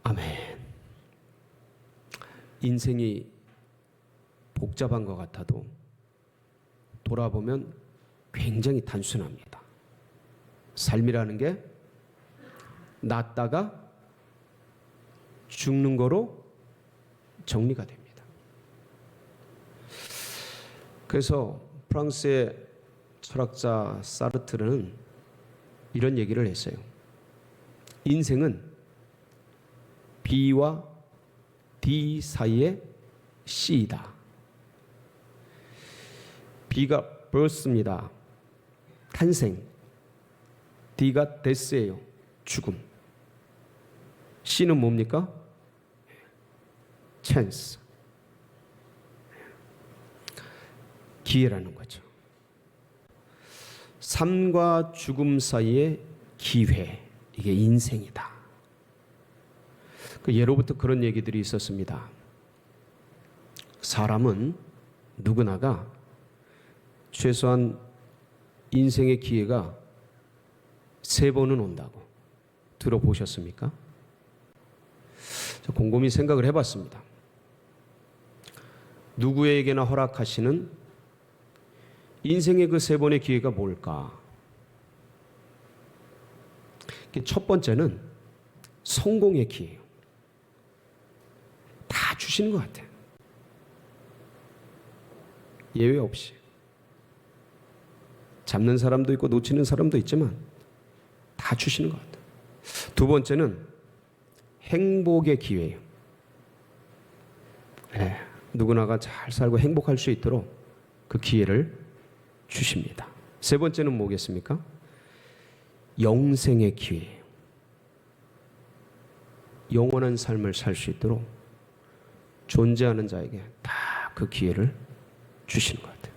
아멘. 인생이 복잡한 것 같아도 돌아보면 굉장히 단순합니다. 삶이라는 게 났다가 죽는 거로 정리가 됩니다. 그래서 프랑스의 철학자 사르트르는 이런 얘기를 했어요. 인생은 B와 D 사이의 C이다. B가 birth입니다. 탄생. D가 death예요. 죽음. C는 뭡니까? chance. 기회라는 거죠. 삶과 죽음 사이의 기회. 이게 인생이다. 예로부터 그런 얘기들이 있었습니다. 사람은 누구나가 최소한 인생의 기회가 3번은 온다고 들어보셨습니까? 곰곰이 생각을 해봤습니다. 누구에게나 허락하시는 인생의 그 3번의 기회가 뭘까? 첫 번째는 성공의 기회예요. 다 주시는 것 같아요. 예외 없이. 잡는 사람도 있고 놓치는 사람도 있지만 다 주시는 것 같아요. 두 번째는 행복의 기회예요. 누구나가 잘 살고 행복할 수 있도록 그 기회를 주십니다. 세 번째는 뭐겠습니까? 영생의 기회예요. 영원한 삶을 살 수 있도록 존재하는 자에게 다 그 기회를 주시는 것 같아요.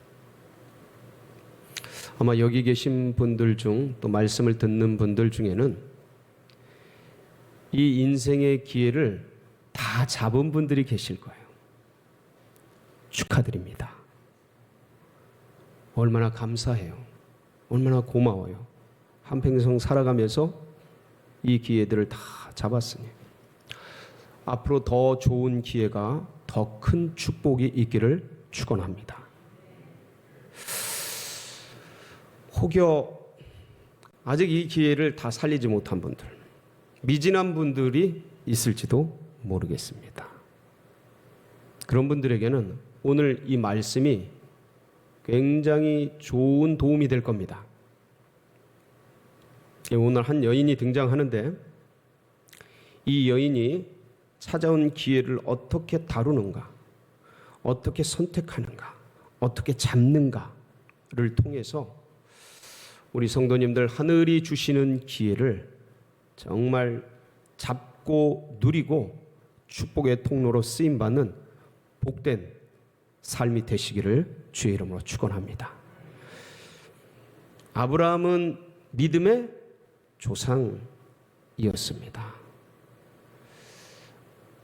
아마 여기 계신 분들 중 또 말씀을 듣는 분들 중에는 이 인생의 기회를 다 잡은 분들이 계실 거예요. 축하드립니다. 얼마나 감사해요. 얼마나 고마워요. 한평생 살아가면서 이 기회들을 다 잡았으니 앞으로 더 좋은 기회가 더 큰 축복이 있기를 축원합니다. 혹여 아직 이 기회를 다 살리지 못한 분들, 미진한 분들이 있을지도 모르겠습니다. 그런 분들에게는 오늘 이 말씀이 굉장히 좋은 도움이 될 겁니다. 오늘 한 여인이 등장하는데 이 여인이 찾아온 기회를 어떻게 다루는가, 어떻게 선택하는가, 어떻게 잡는가를 통해서 우리 성도님들 하늘이 주시는 기회를 정말 잡고 누리고 축복의 통로로 쓰임받는 복된 삶이 되시기를 주의 이름으로 축원합니다. 아브라함은 믿음의 조상이었습니다.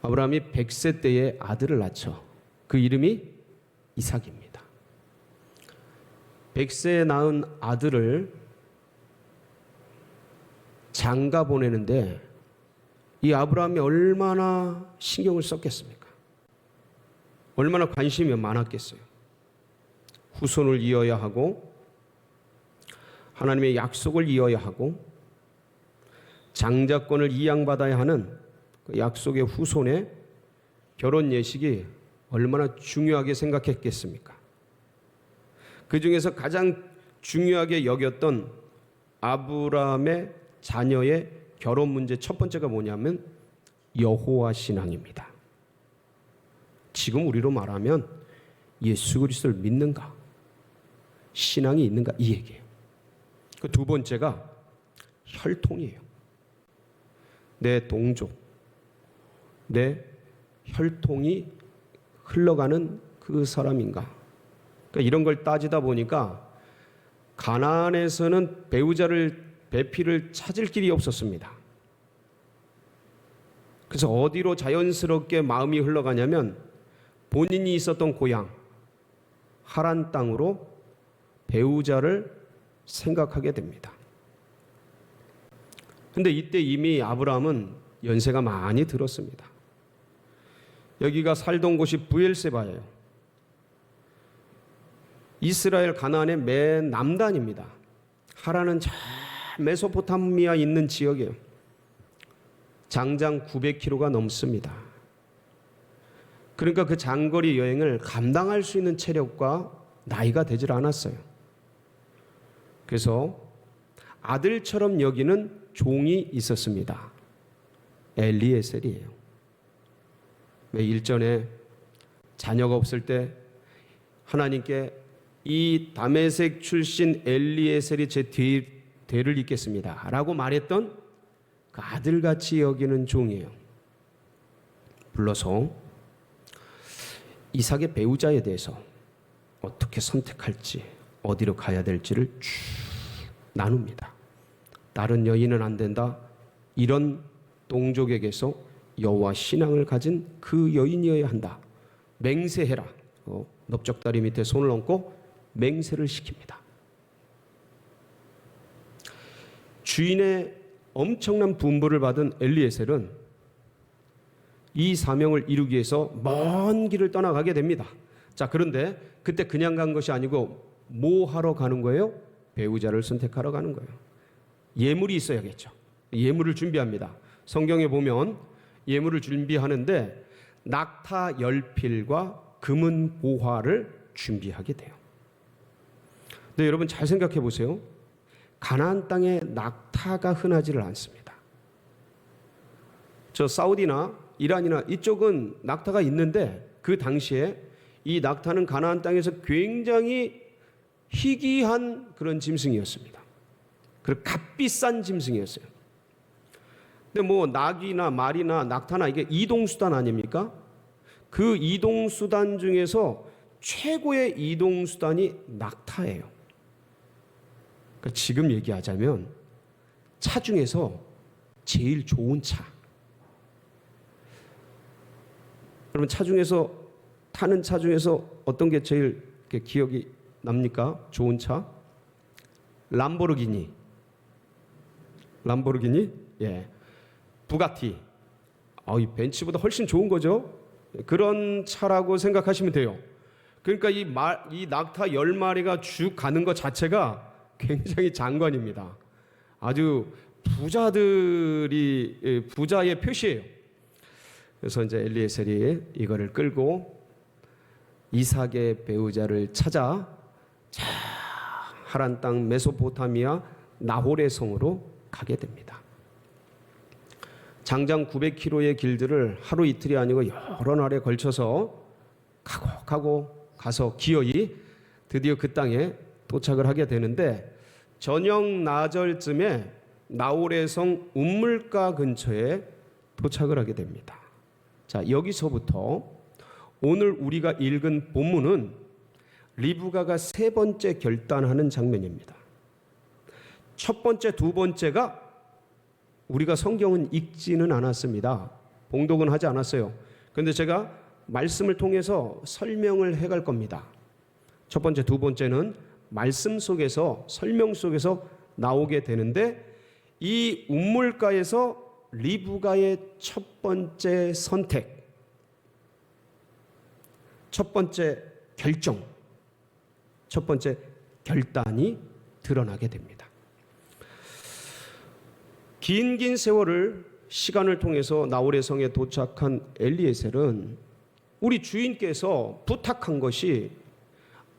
아브라함이 100세 때에 아들을 낳죠. 그 이름이 이삭입니다. 100세에 낳은 아들을 장가 보내는데 이 아브라함이 얼마나 신경을 썼겠습니까? 얼마나 관심이 많았겠어요. 후손을 이어야 하고 하나님의 약속을 이어야 하고 장자권을 이양받아야 하는 그 약속의 후손의 결혼 예식이 얼마나 중요하게 생각했겠습니까? 그 중에서 가장 중요하게 여겼던 아브라함의 자녀의 결혼 문제 첫 번째가 뭐냐면 여호와 신앙입니다. 지금 우리로 말하면 예수 그리스도를 믿는가, 신앙이 있는가 이 얘기예요. 그 두 번째가 혈통이에요. 내 동족, 내 혈통이 흘러가는 그 사람인가. 그러니까 이런 걸 따지다 보니까 가나안에서는 배필을 찾을 길이 없었습니다. 그래서 어디로 자연스럽게 마음이 흘러가냐면 본인이 있었던 고향 하란 땅으로 배우자를 생각하게 됩니다. 근데 이때 이미 아브라함은 연세가 많이 들었습니다. 여기가 살던 곳이 브엘세바예요. 이스라엘 가나안의 맨 남단입니다. 하란은 저 메소포타미아 있는 지역이에요. 장장 900km가 넘습니다. 그러니까 그 장거리 여행을 감당할 수 있는 체력과 나이가 되질 않았어요. 그래서 아들처럼 여기는 종이 있었습니다. 엘리에셀이에요. 왜 일전에 자녀가 없을 때 하나님께 이 다메섹 출신 엘리에셀이 제 뒤를 잇겠습니다 라고 말했던 그 아들같이 여기는 종이에요. 불러서 이삭의 배우자에 대해서 어떻게 선택할지, 어디로 가야 될지를 쭉 나눕니다. 다른 여인은 안 된다. 이런 동족에게서 여호와 신앙을 가진 그 여인이어야 한다. 맹세해라. 넓적다리 밑에 손을 얹고 맹세를 시킵니다. 주인의 엄청난 분부를 받은 엘리에셀은 이 사명을 이루기 위해서 먼 길을 떠나가게 됩니다. 자, 그런데 그때 그냥 간 것이 아니고 뭐 하러 가는 거예요? 배우자를 선택하러 가는 거예요. 예물이 있어야겠죠. 예물을 준비합니다. 성경에 보면 예물을 준비하는데 낙타 10필과 금은 보화를 준비하게 돼요. 근데 여러분 잘 생각해 보세요. 가나안 땅에 낙타가 흔하지를 않습니다. 저 사우디나 이란이나 이쪽은 낙타가 있는데 그 당시에 이 낙타는 가나안 땅에서 굉장히 희귀한 그런 짐승이었습니다. 그리고 값비싼 짐승이었어요. 근데 뭐 낙이나 말이나 낙타나 이게 이동수단 아닙니까? 그 이동수단 중에서 최고의 이동수단이 낙타예요. 그러니까 지금 얘기하자면 차 중에서 제일 좋은 차. 그러면 차 중에서 타는 차 중에서 어떤 게 제일 기억이 납니까? 좋은 차? 람보르기니. 예. 부가티. 이 벤츠보다 훨씬 좋은 거죠. 그런 차라고 생각하시면 돼요. 그러니까 이 낙타 10마리가 쭉 가는 것 자체가 굉장히 장관입니다. 아주 부자의 표시예요. 그래서 이제 엘리에셀이 이거를 끌고 이삭의 배우자를 찾아 하란 땅 메소포타미아 나홀의 성으로 가게 됩니다. 장장 900km의 길들을 하루 이틀이 아니고 여러 날에 걸쳐서 가서 기어이 드디어 그 땅에 도착을 하게 되는데 저녁 나절쯤에 나홀의 성 움물가 근처에 도착을 하게 됩니다. 자, 여기서부터 오늘 우리가 읽은 본문은 리브가가 세 번째 결단하는 장면입니다. 첫 번째, 두 번째가 우리가 성경은 읽지는 않았습니다. 봉독은 하지 않았어요. 그런데 제가 말씀을 통해서 설명을 해갈 겁니다. 첫 번째, 두 번째는 말씀 속에서, 설명 속에서 나오게 되는데 이 움물가에서 리브가의 첫 번째 선택, 첫 번째 결정, 첫 번째 결단이 드러나게 됩니다. 긴 세월을 시간을 통해서 나홀의 성에 도착한 엘리에셀은 우리 주인께서 부탁한 것이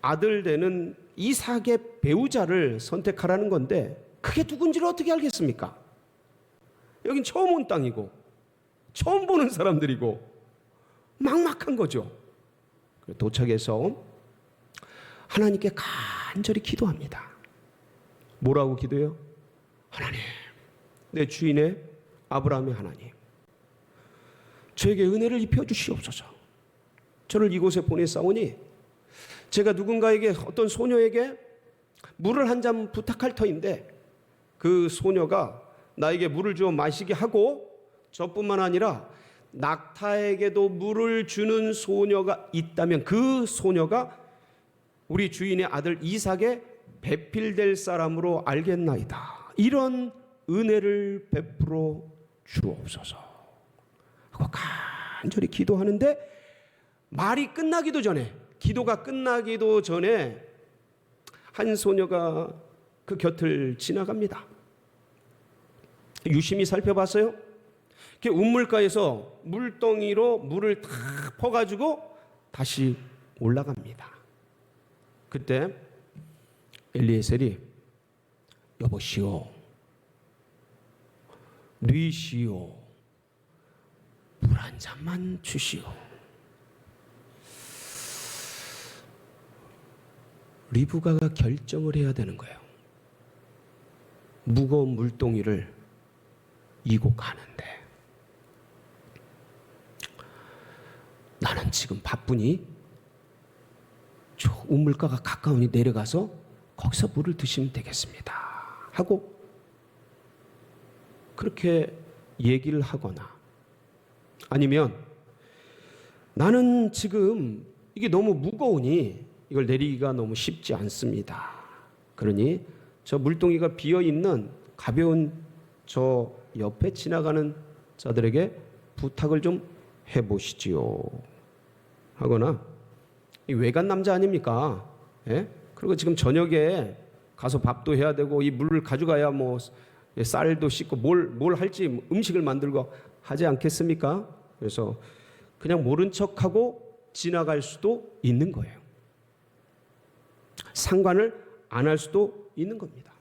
아들 되는 이삭의 배우자를 선택하라는 건데 그게 누군지를 어떻게 알겠습니까? 여긴 처음 온 땅이고 처음 보는 사람들이고 막막한 거죠. 도착해서 하나님께 간절히 기도합니다. 뭐라고 기도해요? 하나님, 내 주인의 아브라함의 하나님, 저에게 은혜를 입혀 주시옵소서. 저를 이곳에 보내사오니 제가 누군가에게, 어떤 소녀에게 물을 한 잔 부탁할 터인데 그 소녀가 나에게 물을 주어 마시게 하고 저뿐만 아니라 낙타에게도 물을 주는 소녀가 있다면 그 소녀가 우리 주인의 아들 이삭의 배필될 사람으로 알겠나이다. 이런 은혜를 베풀어 주옵소서. 하고 간절히 기도하는데 말이 끝나기도 전에, 기도가 끝나기도 전에 한 소녀가 그 곁을 지나갑니다. 유심히 살펴봤어요. 그 우물가에서 물덩이로 물을 다 퍼가지고 다시 올라갑니다. 그때 엘리에셀이 여보시오, 누이시오, 물 한 잔만 주시오. 리브가가 결정을 해야 되는 거예요. 무거운 물동이를 이고 가는데 나는 지금 바쁘니 저 우물가가 가까우니 내려가서 거기서 물을 드시면 되겠습니다 하고 그렇게 얘기를 하거나, 아니면 나는 지금 이게 너무 무거우니 이걸 내리기가 너무 쉽지 않습니다. 그러니 저 물동이가 비어있는 가벼운 저 옆에 지나가는 자들에게 부탁을 좀 해보시지요 하거나, 이 외간 남자 아닙니까? 예? 그리고 지금 저녁에 가서 밥도 해야 되고 이 물을 가져가야 뭐 쌀도 씻고 뭘 할지 음식을 만들고 하지 않겠습니까? 그래서 그냥 모른 척하고 지나갈 수도 있는 거예요. 상관을 안 할 수도 있는 겁니다.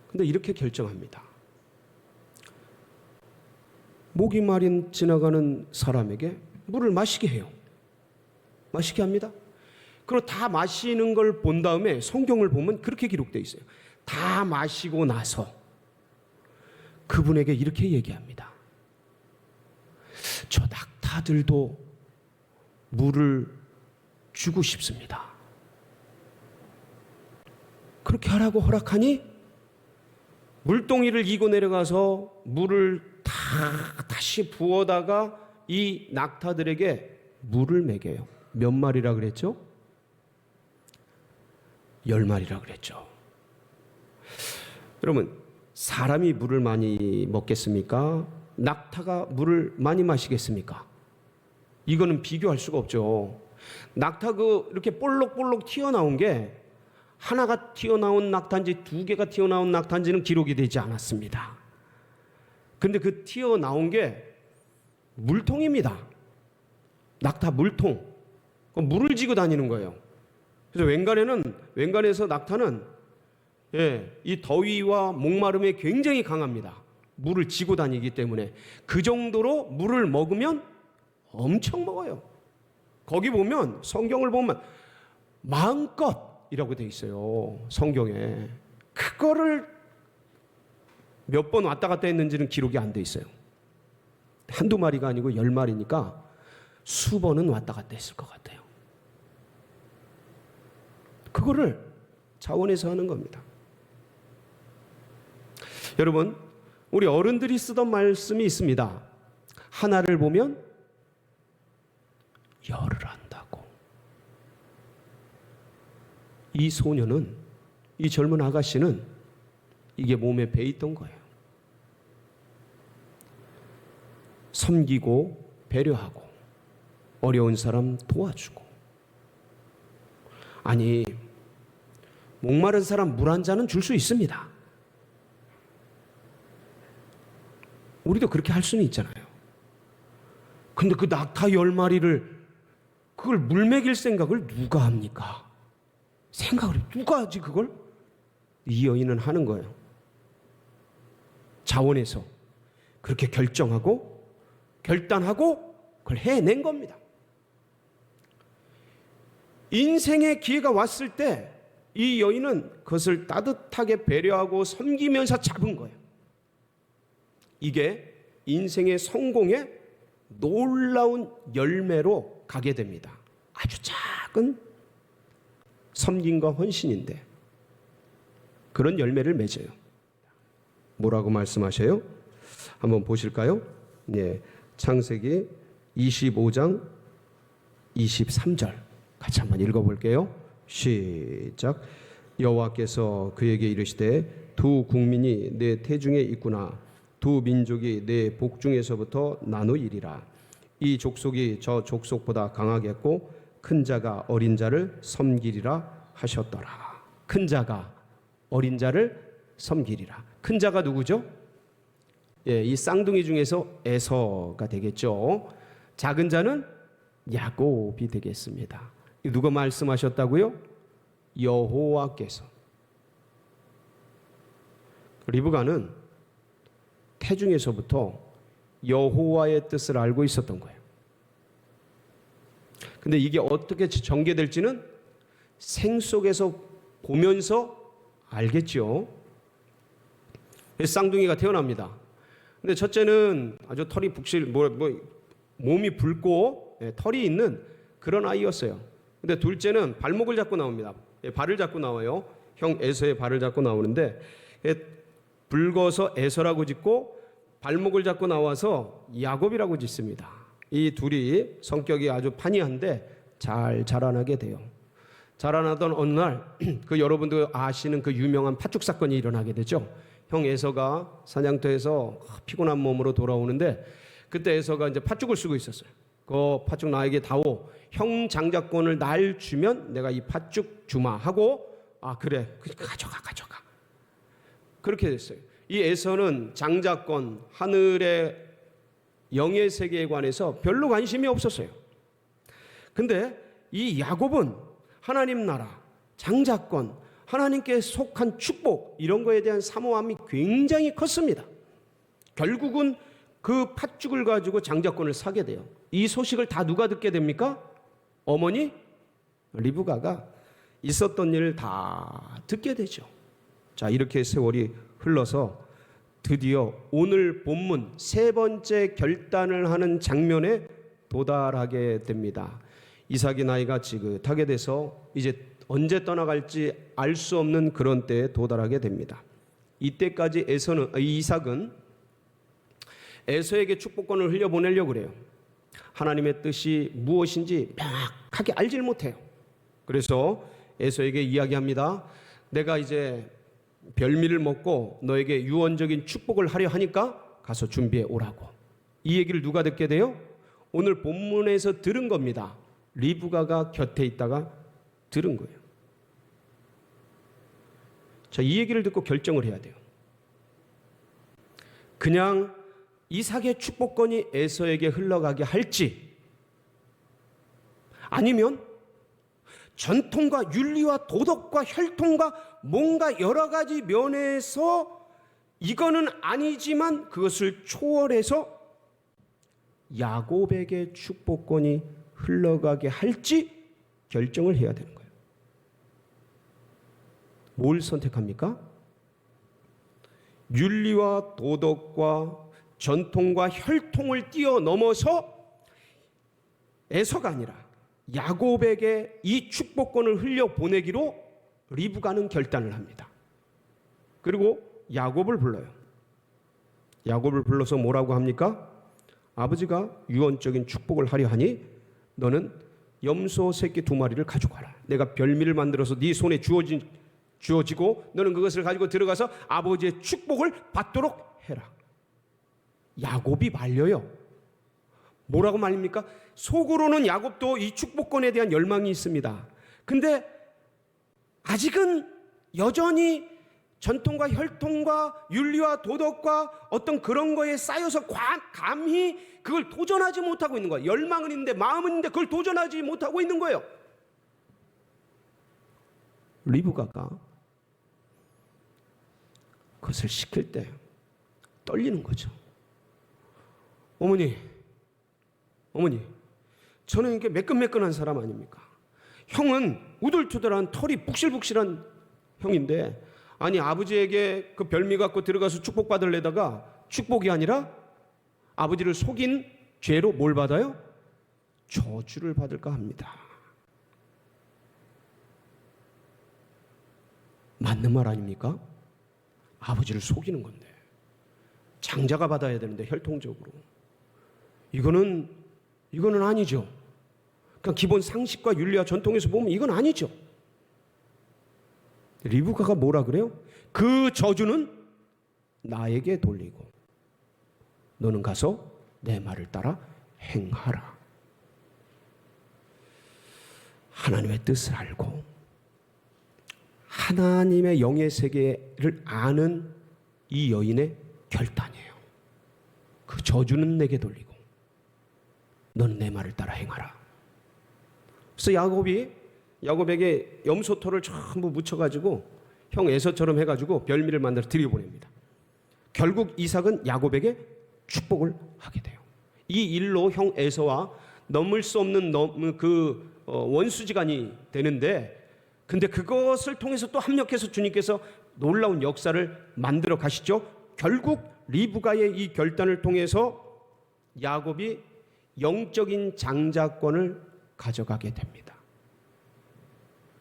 근데 이렇게 결정합니다. 목이 마린 지나가는 사람에게 물을 마시게 해요. 마시게 합니다. 그리고 다 마시는 걸 본 다음에 성경을 보면 그렇게 기록되어 있어요. 다 마시고 나서 그분에게 이렇게 얘기합니다. 저 낙타들도 물을 주고 싶습니다. 그렇게 하라고 허락하니 물동이를 이고 내려가서 물을 다시 부어다가 이 낙타들에게 물을 먹여요. 몇 마리라 그랬죠? 10마리라 그랬죠. 여러분, 사람이 물을 많이 먹겠습니까? 낙타가 물을 많이 마시겠습니까? 이거는 비교할 수가 없죠. 낙타 이렇게 볼록볼록 튀어나온 게 하나가 튀어나온 낙타인지 두 개가 튀어나온 낙타인지는 기록이 되지 않았습니다. 근데 그 튀어나온 게 물통입니다. 낙타 물통. 물을 지고 다니는 거예요. 그래서 wen간에서 낙타는 이 더위와 목마름에 굉장히 강합니다. 물을 지고 다니기 때문에 그 정도로 물을 먹으면 엄청 먹어요. 거기 보면 성경을 보면 마음껏이라고 돼 있어요. 성경에. 그거를 몇 번 왔다 갔다 했는지는 기록이 안 돼 있어요. 한두 마리가 아니고 10마리니까 수번은 왔다 갔다 했을 것 같아요. 그거를 자원해서 하는 겁니다. 여러분, 우리 어른들이 쓰던 말씀이 있습니다. 하나를 보면 열을 안다고. 이 소녀는, 이 젊은 아가씨는 이게 몸에 배 있던 거예요. 섬기고 배려하고 어려운 사람 도와주고. 아니, 목마른 사람 물 한 잔은 줄 수 있습니다. 우리도 그렇게 할 수는 있잖아요. 근데 그 낙타 10마리를 그걸 물 먹일 생각을 누가 합니까? 누가 하지 그걸? 이 여인은 하는 거예요. 자원해서 그렇게 결정하고 결단하고 그걸 해낸 겁니다. 인생의 기회가 왔을 때 이 여인은 그것을 따뜻하게 배려하고 섬기면서 잡은 거예요. 이게 인생의 성공의 놀라운 열매로 가게 됩니다. 아주 작은 섬김과 헌신인데 그런 열매를 맺어요. 뭐라고 말씀하셔요? 한번 보실까요? 네, 창세기 25장 23절 같이 한번 읽어볼게요. 시작. 여호와께서 그에게 이르시되 두 국민이 내 태중에 있구나. 두 민족이 내 복중에서부터 나누이리라. 이 족속이 저 족속보다 강하겠고 큰 자가 어린 자를 섬기리라 하셨더라. 큰 자가 어린 자를 섬기리라. 큰 자가 누구죠? 예, 이 쌍둥이 중에서 에서가 되겠죠. 작은 자는 야곱이 되겠습니다. 누가 말씀하셨다고요? 여호와께서. 리브가는 태중에서부터 여호와의 뜻을 알고 있었던 거예요. 근데 이게 어떻게 전개될지는 생 속에서 보면서 알겠죠. 쌍둥이가 태어납니다. 근데 첫째는 아주 털이 몸이 붉고 털이 있는 그런 아이였어요. 근데 둘째는 발목을 잡고 나옵니다. 발을 잡고 나와요. 형 에서의 발을 잡고 나오는데 붉어서 에서라고 짓고 발목을 잡고 나와서 야곱이라고 짓습니다. 이 둘이 성격이 아주 판이한데 잘 자라나게 돼요. 자라나던 어느 날 그 여러분도 아시는 그 유명한 팥죽 사건이 일어나게 되죠. 형 에서가 사냥터에서 피곤한 몸으로 돌아오는데 그때 에서가 이제 팥죽을 쓰고 있었어요. 그 팥죽 나에게 다오. 형 장자권을 날 주면 내가 이 팥죽 주마 하고 그래 가져가. 그렇게 됐어요. 이 에서는 장자권 하늘의 영의 세계에 관해서 별로 관심이 없었어요. 근데 이 야곱은 하나님 나라, 장자권, 하나님께 속한 축복 이런 거에 대한 사모함이 굉장히 컸습니다. 결국은 그 팥죽을 가지고 장자권을 사게 돼요. 이 소식을 다 누가 듣게 됩니까? 어머니 리브가가 있었던 일을 다 듣게 되죠. 자, 이렇게 세월이 흘러서 드디어 오늘 본문 세 번째 결단을 하는 장면에 도달하게 됩니다. 이삭이 나이가 지긋하게 돼서 이제 언제 떠나갈지 알 수 없는 그런 때에 도달하게 됩니다. 이때까지 이삭은 에서에게 축복권을 흘려보내려고 그래요. 하나님의 뜻이 무엇인지 명확하게 알질 못해요. 그래서 에서에게 이야기합니다. 내가 이제 별미를 먹고 너에게 유언적인 축복을 하려 하니까 가서 준비해 오라고. 이 얘기를 누가 듣게 돼요? 오늘 본문에서 들은 겁니다. 리브가가 곁에 있다가 들은 거예요. 자, 이 얘기를 듣고 결정을 해야 돼요. 그냥 이삭의 축복권이 에서에게 흘러가게 할지, 아니면 전통과 윤리와 도덕과 혈통과 뭔가 여러 가지 면에서 이거는 아니지만 그것을 초월해서 야곱에게 축복권이 흘러가게 할지 결정을 해야 되는 거예요. 뭘 선택합니까? 윤리와 도덕과 전통과 혈통을 뛰어넘어서 에서가 아니라 야곱에게 이 축복권을 흘려보내기로 리브가는 결단을 합니다. 그리고 야곱을 불러요. 야곱을 불러서 뭐라고 합니까? 아버지가 유언적인 축복을 하려 하니 너는 염소 새끼 2마리를 가져가라. 내가 별미를 만들어서 네 손에 주어지고 너는 그것을 가지고 들어가서 아버지의 축복을 받도록 해라. 야곱이 말려요. 뭐라고 말립니까? 속으로는 야곱도 이 축복권에 대한 열망이 있습니다. 근데 아직은 여전히 전통과 혈통과 윤리와 도덕과 어떤 그런 거에 쌓여서 감히 그걸 도전하지 못하고 있는 거예요. 열망은 있는데 마음은 있는데 그걸 도전하지 못하고 있는 거예요. 리브가가 그것을 시킬 때 떨리는 거죠. 어머니, 저는 이렇게 매끈매끈한 사람 아닙니까? 형은 우둘투둘한 털이 북실북실한 형인데, 아니 아버지에게 그 별미 갖고 들어가서 축복받으려다가 축복이 아니라 아버지를 속인 죄로 뭘 받아요? 저주를 받을까 합니다. 맞는 말 아닙니까? 아버지를 속이는 건데, 장자가 받아야 되는데 혈통적으로 이거는 아니죠. 그냥 기본 상식과 윤리와 전통에서 보면 이건 아니죠. 리브가가 뭐라 그래요? 그 저주는 나에게 돌리고 너는 가서 내 말을 따라 행하라. 하나님의 뜻을 알고 하나님의 영의 세계를 아는 이 여인의 결단이에요. 그 저주는 내게 돌리고 너는 내 말을 따라 행하라. 그래서 야곱에게 염소털을 전부 묻혀가지고 형 에서처럼 해가지고 별미를 만들어 들여보냅니다. 결국 이삭은 야곱에게 축복을 하게 돼요. 이 일로 형 에서와 넘을 수 없는 원수지간이 되는데, 근데 그것을 통해서 또 합력해서 주님께서 놀라운 역사를 만들어 가시죠. 결국 리브가의 이 결단을 통해서 야곱이 영적인 장자권을 가져가게 됩니다.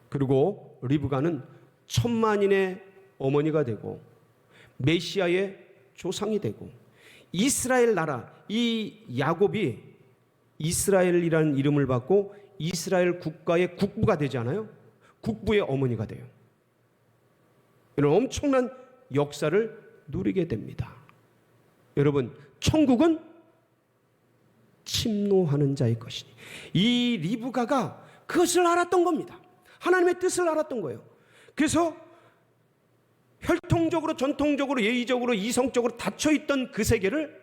그리고 리브가는 천만인의 어머니가 되고 메시아의 조상이 되고 이스라엘 나라, 이 야곱이 이스라엘이라는 이름을 받고 이스라엘 국가의 국부가 되잖아요. 국부의 어머니가 돼요. 이런 엄청난 역사를 누리게 됩니다. 여러분, 천국은 침노하는 자의 것이니, 이 리브가가 그것을 알았던 겁니다. 하나님의 뜻을 알았던 거예요. 그래서 혈통적으로, 전통적으로, 예의적으로, 이성적으로 닫혀있던 그 세계를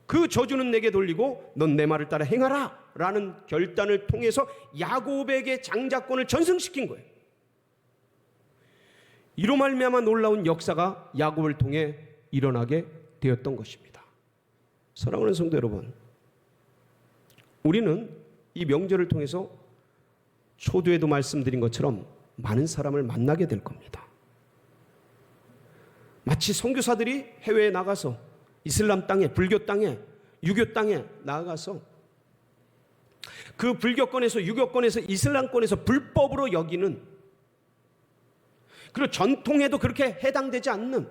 그 저주는 내게 돌리고 넌 내 말을 따라 행하라 라는 결단을 통해서 야곱에게 장자권을 전승시킨 거예요. 이로 말미암아 놀라운 역사가 야곱을 통해 일어나게 되었던 것입니다. 사랑하는 성도 여러분, 우리는 이 명절을 통해서 초두에도 말씀드린 것처럼 많은 사람을 만나게 될 겁니다. 마치 선교사들이 해외에 나가서 이슬람 땅에, 불교 땅에, 유교 땅에 나아가서 그 불교권에서, 유교권에서, 이슬람권에서 불법으로 여기는, 그리고 전통에도 그렇게 해당되지 않는,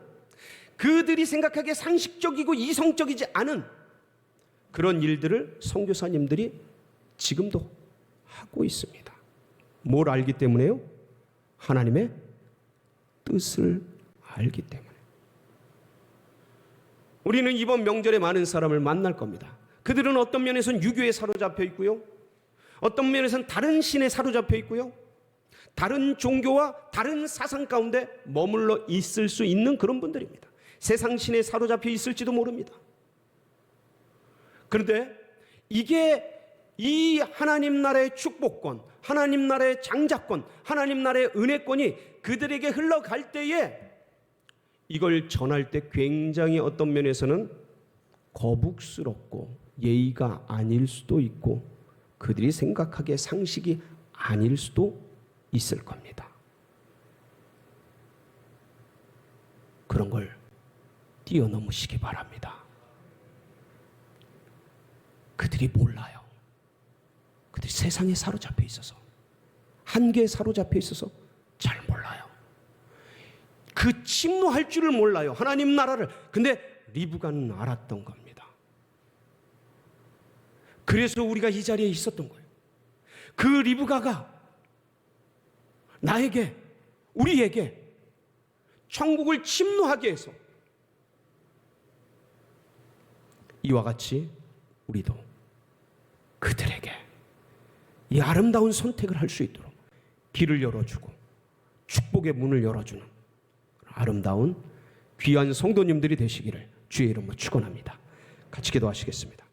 그들이 생각하기에 상식적이고 이성적이지 않은 그런 일들을 선교사님들이 지금도 하고 있습니다. 뭘 알기 때문에요? 하나님의 뜻을 알기 때문에. 우리는 이번 명절에 많은 사람을 만날 겁니다. 그들은 어떤 면에서는 유교에 사로잡혀 있고요, 어떤 면에서는 다른 신에 사로잡혀 있고요, 다른 종교와 다른 사상 가운데 머물러 있을 수 있는 그런 분들입니다. 세상 신에 사로잡혀 있을지도 모릅니다. 그런데 이게 이 하나님 나라의 축복권, 하나님 나라의 장자권, 하나님 나라의 은혜권이 그들에게 흘러갈 때에 이걸 전할 때 굉장히 어떤 면에서는 거북스럽고 예의가 아닐 수도 있고 그들이 생각하기에 상식이 아닐 수도 있을 겁니다. 그런 걸 뛰어넘으시기 바랍니다. 그들이 몰라요. 그들이 세상에 사로잡혀 있어서, 한계에 사로잡혀 있어서 잘 몰라요. 그 침노할 줄을 몰라요, 하나님 나라를. 근데 리브가는 알았던 겁니다. 그래서 우리가 이 자리에 있었던 거예요. 그 리브가가 나에게, 우리에게 천국을 침노하게 해서 이와 같이 우리도 그들에게 이 아름다운 선택을 할 수 있도록 길을 열어주고 축복의 문을 열어주는 아름다운 귀한 성도님들이 되시기를 주의 이름으로 축원합니다. 같이 기도하시겠습니다.